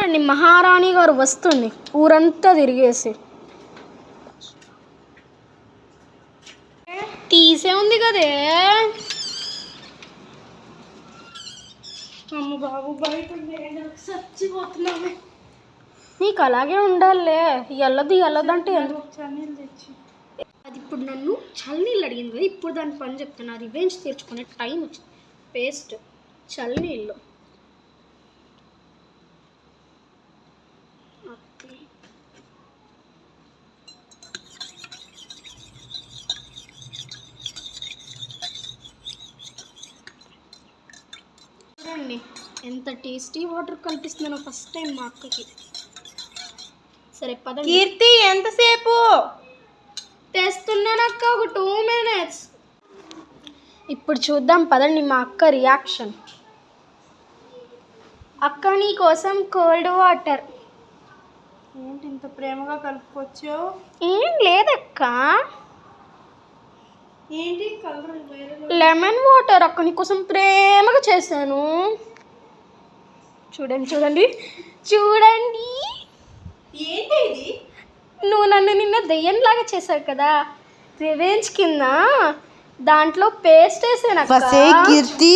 చూడండి మహారాణి గారు వస్తుంది ఊరంతా తిరిగేసి. తీసే ఉంది కదే. అమ్మ బాబు బయట చచ్చిపోతున్నామే. నీకు అలాగే ఉండాలే. ఎల్లదంటే చన్నీళ్ళు తెచ్చి అది ఇప్పుడు నన్ను చల్లనీళ్ళు అడిగింది కదా, ఇప్పుడు దాని పని చెప్తాను. రివెంజ్ తీర్చుకునే టైం వచ్చింది. పేస్ట్ చల్లనీళ్ళు చూడండి ఎంత టేస్టీ వాటర్ కల్పిస్తున్నానో ఫస్ట్ టైం మా అక్కకి. సరే పద కీర్తి, ఎంతసేపు తెస్తున్నాను అక్క, ఒక 2 minutes. ఇప్పుడు చూద్దాం పదండి మా అక్క రియాక్షన్. అక్క నీ కోసం కోల్డ్ వాటర్. ఏంటి ఇంత ప్రేమగా కలుపుకొచ్చావు? ఏం లేదక్క, ఏంటి కలర్ వేరే లెమన్ వాటర్ అక్క నీ కోసం ప్రేమగా చేశాను. చూడండి ఏంటి ఇది? నువ్వు నన్ను నిన్న దెయ్యంలాగా చేశావు కదా, రివెంజ్ కింద దాంట్లో పేస్ట్ వేసాను. కీర్తి